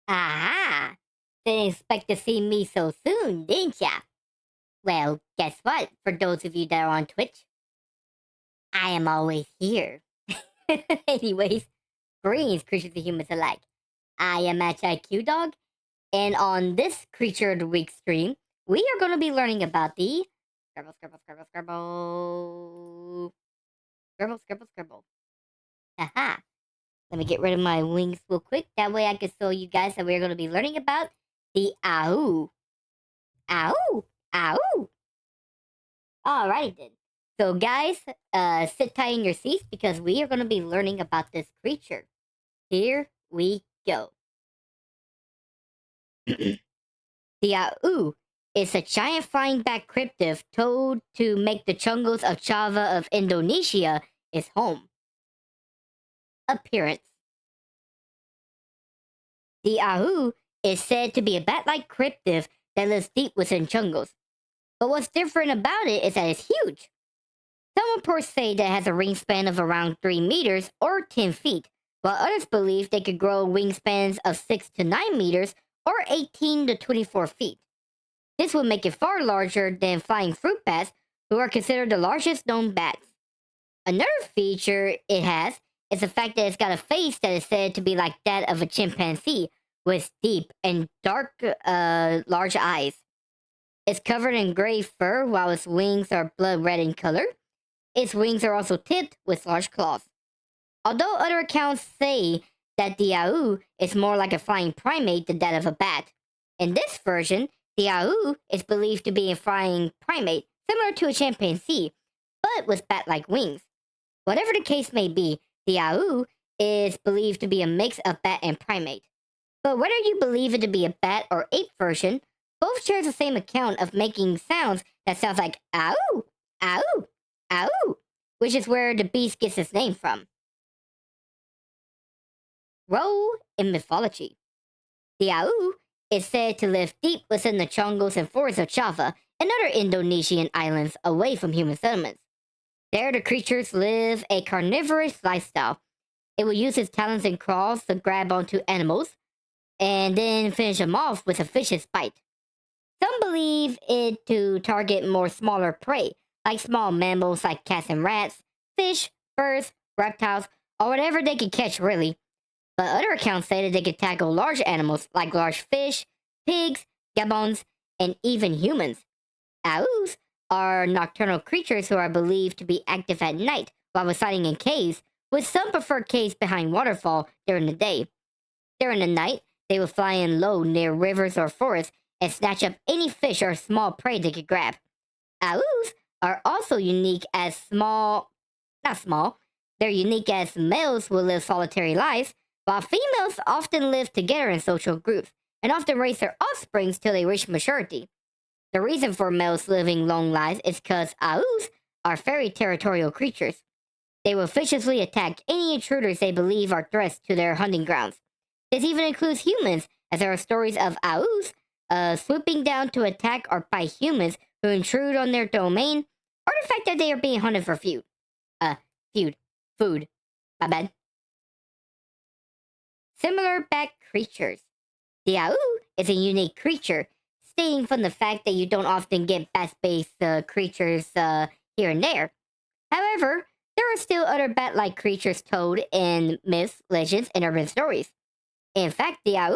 Aha! Didn't expect to see me so soon, didn't ya? Well, guess what? For those of you that are on Twitch, I am always here. Anyways, greetings, creatures and humans alike. I am MagiQDog, and on this Creature of the Week stream, we are going to be learning about the scribble. Haha. Let me get rid of my wings real quick. That way I can show you guys that we're going to be learning about the Ahool. Ahool! Ahool! Alrighty then. So guys, sit tight in your seats because we are going to be learning about this creature. Here we go. The Ahool is a giant flying bat cryptid told to make the jungles of Java of Indonesia its home. Appearance. The Ahool is said to be a bat-like cryptid that lives deep within jungles. But what's different about it is that it's huge. Some reports say that it has a wingspan of around 3 meters or 10 feet, while others believe they could grow wingspans of 6 to 9 meters or 18 to 24 feet. This would make it far larger than flying fruit bats, who are considered the largest known bats. Another feature it has is the fact that it's got a face that is said to be like that of a chimpanzee, with deep and dark, large eyes. It's covered in gray fur, while its wings are blood red in color. Its wings are also tipped with large claws. Although other accounts say that the Ahool is more like a flying primate than that of a bat, in this version, the Ahool is believed to be a flying primate, similar to a chimpanzee, but with bat-like wings. Whatever the case may be, the Ahool is believed to be a mix of bat and primate. But whether you believe it to be a bat or ape version, both share the same account of making sounds that sounds like Ahool, Ahool, Ahool, which is where the beast gets its name from. Role in mythology. The Ahool is said to live deep within the jungles and forests of Java and other Indonesian islands away from human settlements. There, the creatures live a carnivorous lifestyle. It will use its talons and claws to grab onto animals and then finish them off with a vicious bite. Some believe it to target more smaller prey, like small mammals like cats and rats, fish, birds, reptiles, or whatever they can catch, really. But other accounts say that they can tackle large animals like large fish, pigs, gibbons, and even humans. Ahools are nocturnal creatures who are believed to be active at night while residing in caves, with some prefer caves behind waterfall during the day. During the night, they will fly in low near rivers or forests and snatch up any fish or small prey they could grab. Ahools are also unique as they're unique as males will live solitary lives, while females often live together in social groups and often raise their offsprings till they reach maturity. The reason for males living long lives is because Ahools are very territorial creatures. They will viciously attack any intruders they believe are threats to their hunting grounds. This even includes humans, as there are stories of Ahools swooping down to attack or bite humans who intrude on their domain, or the fact that they are being hunted for food. Food. My bad. Similar bat creatures. The Ahool is a unique creature, stemming from the fact that you don't often get bat-based creatures here and there. However, there are still other bat-like creatures told in myths, legends, and urban stories. In fact, the Ahool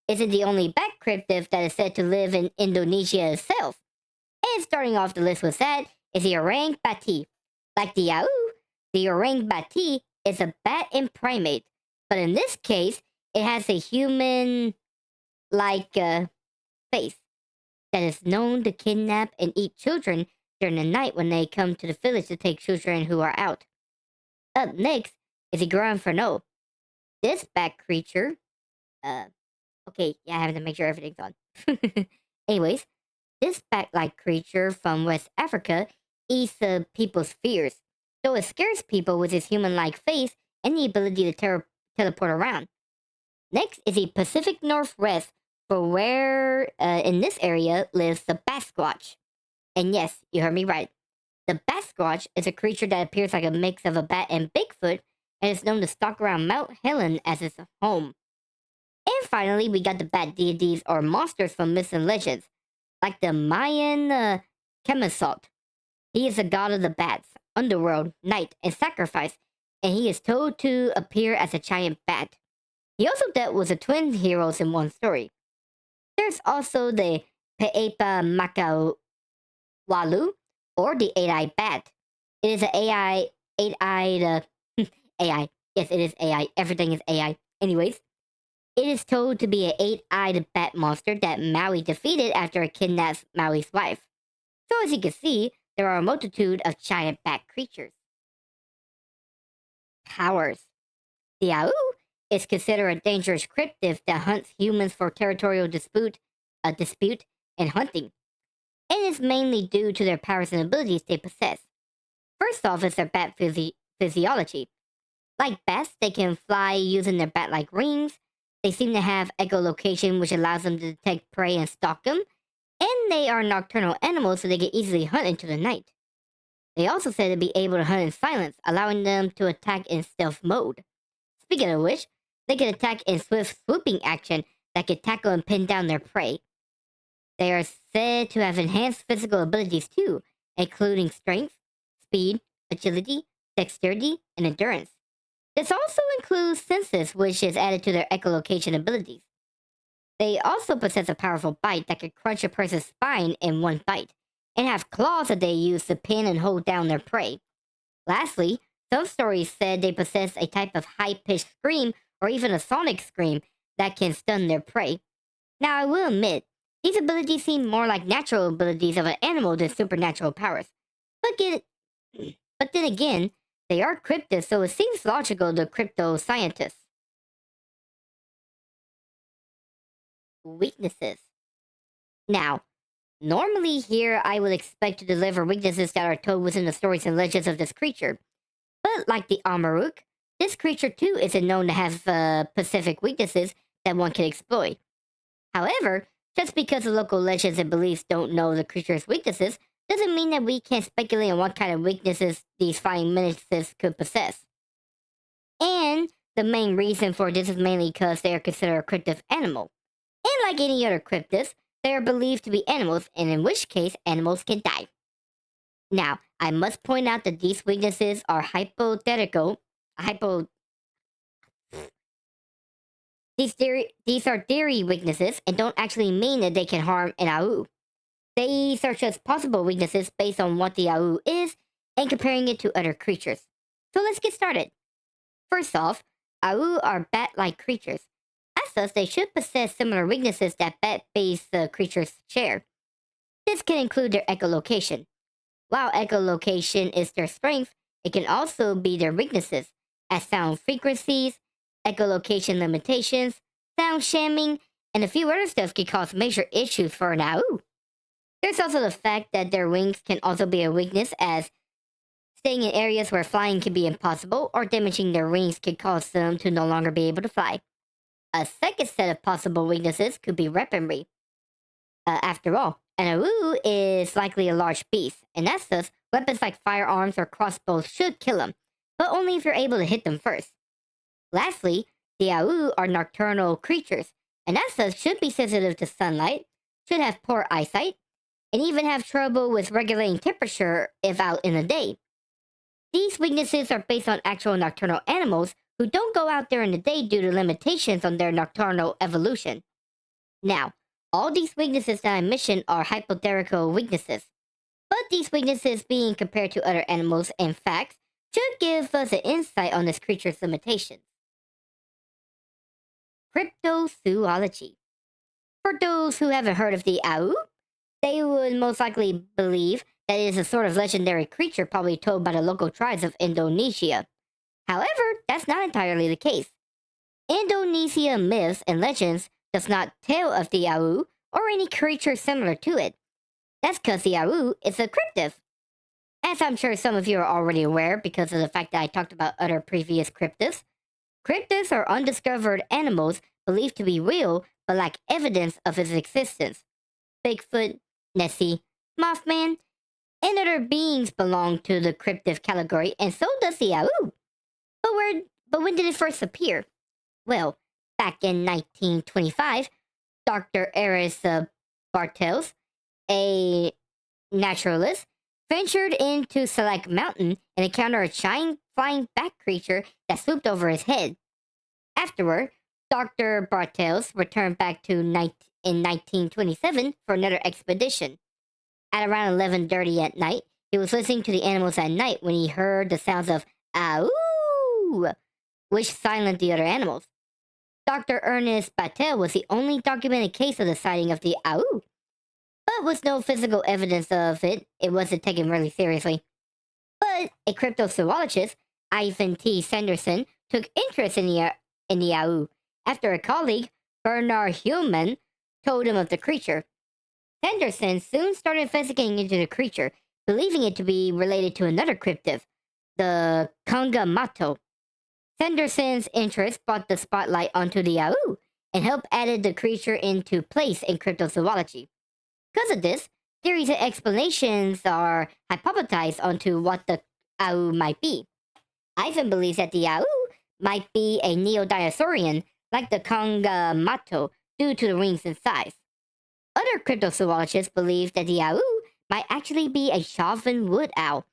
isn't the only bat cryptid that is said to live in Indonesia itself. And starting off the list with that is the orang Bati. Like the Ahool, the orang Bati is a bat and primate, but in this case, it has a human-like face that is known to kidnap and eat children during the night when they come to the village to take children who are out. Up next is the Guiafaire. This bat creature, okay, yeah, I have to make sure everything's on. Anyways, this bat-like creature from West Africa eats people's fears, so it scares people with its human-like face and the ability to teleport around. Next is the Pacific Northwest, for where in this area lives the Batsquatch. And yes, you heard me right. The Batsquatch is a creature that appears like a mix of a bat and Bigfoot, and is known to stalk around Mount Helen as its home. And finally, we got the bat deities or monsters from myths and legends, like the Mayan Camaztoz. He is a god of the bats, underworld, night, and sacrifice, and he is told to appear as a giant bat. He also dealt with the twin heroes in one story. There's also the Peepa Makawalu, or the eight-eyed bat. It is an eight-eyed AI. Yes, it is AI. Everything is AI. Anyways, it is told to be an eight-eyed bat monster that Maui defeated after it kidnapped Maui's wife. So as you can see, there are a multitude of giant bat creatures. Powers. The Ahool is considered a dangerous cryptid that hunts humans for territorial dispute, and hunting. And is mainly due to their powers and abilities they possess. First off is their bat physiology. Like bats, they can fly using their bat-like rings. They seem to have echolocation, which allows them to detect prey and stalk them. And they are nocturnal animals, so they can easily hunt into the night. They also said to be able to hunt in silence, allowing them to attack in stealth mode. Speaking of which, they can attack in swift swooping action that can tackle and pin down their prey. They are said to have enhanced physical abilities too, including strength, speed, agility, dexterity, and endurance. This also includes senses, which is added to their echolocation abilities. They also possess a powerful bite that can crunch a person's spine in one bite, and have claws that they use to pin and hold down their prey. Lastly, some stories said they possess a type of high-pitched scream or even a sonic scream that can stun their prey. Now, I will admit, these abilities seem more like natural abilities of an animal than supernatural powers. But then again, they are cryptids, so it seems logical to crypto scientists. Weaknesses. Now, normally here I would expect to deliver weaknesses that are told within the stories and legends of this creature. But like the Amaruk, this creature too isn't known to have specific weaknesses that one can exploit. However, just because the local legends and beliefs don't know the creature's weaknesses doesn't mean that we can't speculate on what kind of weaknesses these flying menaces could possess. And the main reason for this is mainly because they are considered a cryptid animal. And like any other cryptids, they are believed to be animals, and in which case animals can die. Now, I must point out that these weaknesses are hypothetical. These are theory weaknesses and don't actually mean that they can harm an Ahool. These are just possible weaknesses based on what the Ahool is and comparing it to other creatures. So let's get started. First off, Ahool are bat-like creatures. As such, they should possess similar weaknesses that bat-based creatures share. This can include their echolocation. While echolocation is their strength, it can also be their weaknesses, as sound frequencies, echolocation limitations, sound shamming, and a few other stuff can cause major issues for an Ahool. There's also the fact that their wings can also be a weakness, as staying in areas where flying can be impossible or damaging their wings can cause them to no longer be able to fly. A second set of possible weaknesses could be weaponry. After all, an Ahool is likely a large beast, and as such, weapons like firearms or crossbows should kill them, but only if you're able to hit them first. Lastly, the Ahool are nocturnal creatures, and as such should be sensitive to sunlight, should have poor eyesight, and even have trouble with regulating temperature if out in the day. These weaknesses are based on actual nocturnal animals who don't go out there in the day due to limitations on their nocturnal evolution. Now, all these weaknesses that I mentioned are hypothetical weaknesses, but these weaknesses being compared to other animals and facts should give us an insight on this creature's limitations. Cryptozoology. For those who haven't heard of the Ahool, they would most likely believe that it is a sort of legendary creature probably told by the local tribes of Indonesia. However, that's not entirely the case. Indonesia myths and legends does not tell of the Ahool or any creature similar to it. That's because the Ahool is a cryptid. As I'm sure some of you are already aware because of the fact that I talked about other previous cryptids, cryptids are undiscovered animals believed to be real but lack evidence of its existence. Bigfoot, Nessie, Mothman, and other beings belong to the cryptid category, and so does the Ahool. But when did it first appear? Well, Back in 1925, Dr. Eris Bartels, a naturalist, ventured into Select Mountain and encountered a giant flying bat creature that swooped over his head. Afterward, Dr. Bartels returned back to in 1927 for another expedition. At around 11:30 at night, he was listening to the animals at night when he heard the sounds of "Ahool," which silenced the other animals. Dr. Ernest Battelle was the only documented case of the sighting of the Ahool, but with no physical evidence of it, it wasn't taken really seriously. But a cryptozoologist, Ivan T. Sanderson, took interest in the Ahool after a colleague, Bernard Heumann, told him of the creature. Sanderson soon started investigating into the creature, believing it to be related to another cryptid, the Camaztoz. Sanderson's interest brought the spotlight onto the Ahool and helped add the creature into place in cryptozoology. Because of this, theories and explanations are hypothesized onto what the Ahool might be. Ivan believes that the Ahool might be a neo-dinosaurian like the Camaztoz due to the wings and size. Other cryptozoologists believe that the Ahool might actually be a Chauvin wood owl.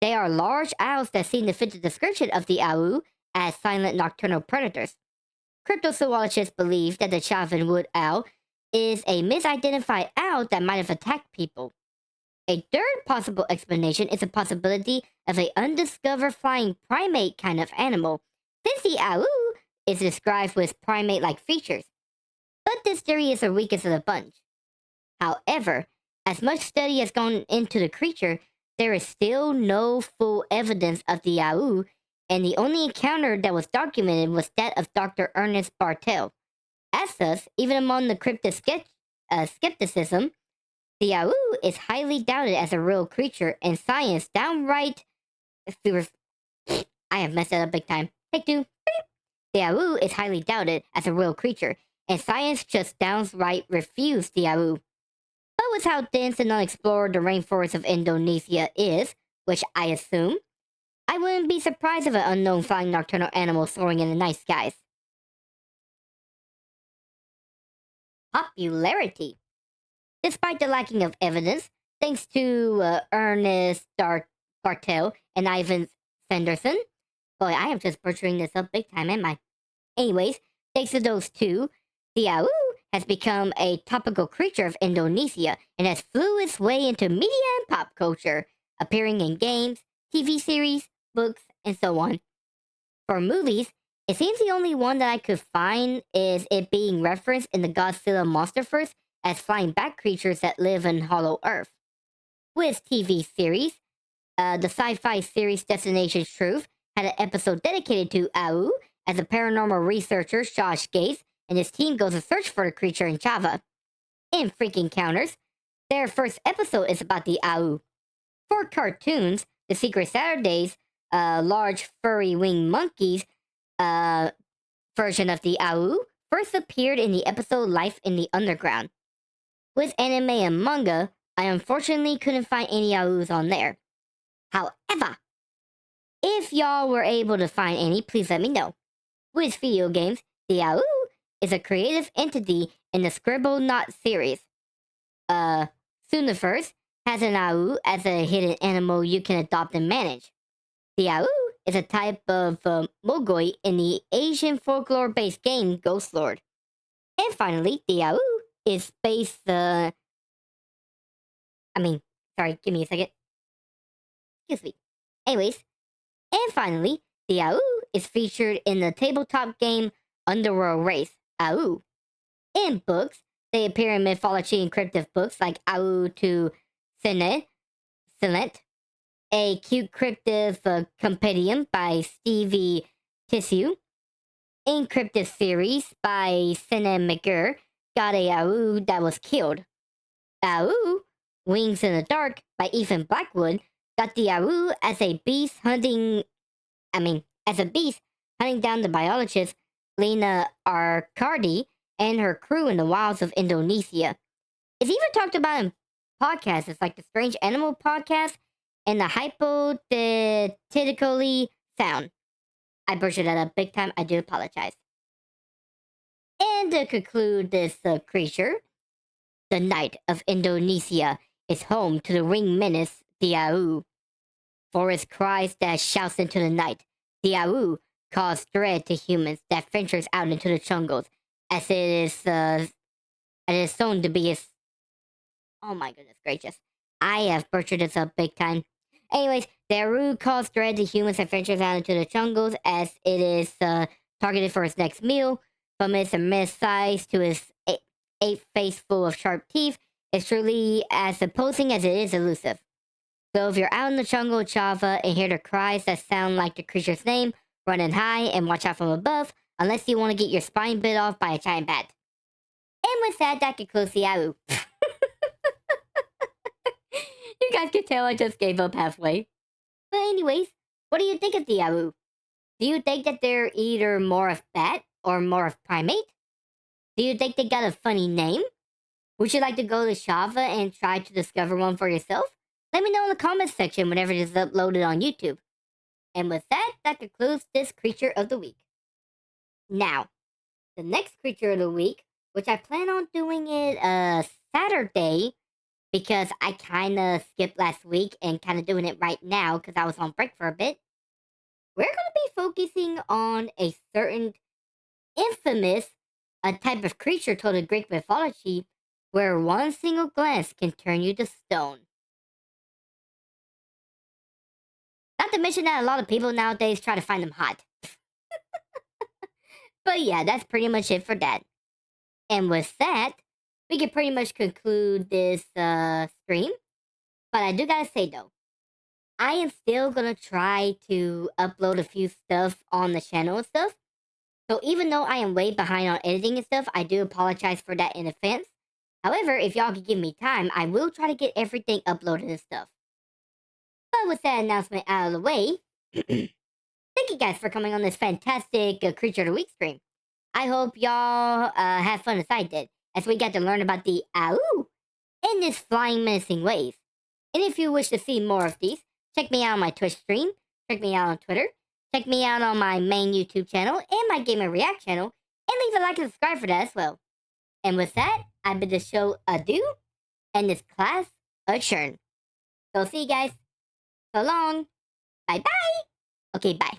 They are large owls that seem to fit the description of the Ahool as silent nocturnal predators. Cryptozoologists believe that the Chauvin wood owl is a misidentified owl that might have attacked people. A third possible explanation is the possibility of an undiscovered flying primate kind of animal, since the Ahool is described with primate-like features. But this theory is the weakest of the bunch. However, as much study has gone into the creature, there is still no full evidence of the Ahool, and the only encounter that was documented was that of Dr. Ernest Bartell. As such, even among the cryptid skepticism, the Ahool is highly doubted as a real creature, and science downright... I have messed that up big time. Take two. The Ahool is highly doubted as a real creature, and science just downright refused the Ahool. But with how dense and unexplored the rainforest of Indonesia is, which I assume, I wouldn't be surprised if an unknown flying nocturnal animal soaring in the night skies. Popularity. Despite the lacking of evidence, thanks to Ernest Bartell and Ivan Sanderson. Boy, I am just butchering this up big time, am I? Anyways, thanks to those two, the Ahool has become a topical creature of Indonesia and has flew its way into media and pop culture, appearing in games, TV series, books, and so on. For movies, it seems the only one that I could find is it being referenced in the Godzilla Monsterverse as flying bat creatures that live in Hollow Earth. With TV series, the sci-fi series Destination Truth had an episode dedicated to Ahool as a paranormal researcher, Josh Gates, and his team goes to search for the creature in Java. In Freak Encounters, their first episode is about the Ahool. For cartoons, The Secret Saturdays, large furry winged monkeys version of the Ahool first appeared in the episode Life in the Underground. With anime and manga, I unfortunately couldn't find any Ahools on there. However, if y'all were able to find any, please let me know. With video games, the Ahool is a creative entity in the Scribble Knot series. Suniverse has an Ahool as a hidden animal you can adopt and manage. The Ahool is a type of Mogoi in the Asian folklore-based game Ghost Lord. And finally, the Ahool is based, sorry, give me a second. Excuse me. Anyways, and finally, the Ahool is featured in the tabletop game Underworld Race, Ahool. In books, they appear in mythology and cryptid books like Ahool to Silent, a cute cryptid compendium by Stevie Tissue. In cryptid series by Sene McGurr, got a Ahool that was killed. Ahool, Wings in the Dark by Ethan Blackwood, got the Ahool as a beast hunting down the biologist Lena Arcadi and her crew in the wilds of Indonesia. It's even talked about in podcasts like the Strange Animal podcast and the Hypothetically Sound. I butchered that up big time. I do apologize. And to conclude this creature, the night of Indonesia is home to the ring menace, the Ahool. Forest cries that shouts into the night. The Ahool cause dread to humans that ventures out into the jungles, as it is soon to be its. Oh my goodness gracious! I have butchered this up big time. Anyways, the Ahool cause dread to humans that ventures out into the jungles, as it is targeted for its next meal. From its immense size to its eight face full of sharp teeth, it's truly as opposing as it is elusive. So if you're out in the jungle of Java and hear the cries that sound like the creature's name, run and hide and watch out from above, unless you want to get your spine bit off by a giant bat. And with that, that concludes the Ahool. You guys can tell I just gave up halfway. But anyways, what do you think of the Ahool? Do you think that they're either more of bat or more of primate? Do you think they got a funny name? Would you like to go to Java and try to discover one for yourself? Let me know in the comments section whenever it is uploaded on YouTube. And with that, that concludes this creature of the week. Now, the next creature of the week, which I plan on doing it Saturday, because I kind of skipped last week and kind of doing it right now because I was on break for a bit. We're going to be focusing on a certain infamous type of creature told in Greek mythology where one single glance can turn you to stone. Not to mention that a lot of people nowadays try to find them hot. But yeah, that's pretty much it for that. And with that, we can pretty much conclude this stream. But I do gotta say though, I am still gonna try to upload a few stuff on the channel and stuff. So even though I am way behind on editing and stuff, I do apologize for that in advance. However, if y'all could give me time, I will try to get everything uploaded and stuff. But with that announcement out of the way, thank you guys for coming on this fantastic Creature of the Week stream. I hope y'all had fun as I did, as we got to learn about the Ahool in this flying menacing ways. And if you wish to see more of these, check me out on my Twitch stream, check me out on Twitter, check me out on my main YouTube channel and my Gamer React channel, and leave a like and subscribe for that as well. And with that, I bid the show adieu, and this class adjourn. So see you guys. So long. Bye bye. Okay, bye.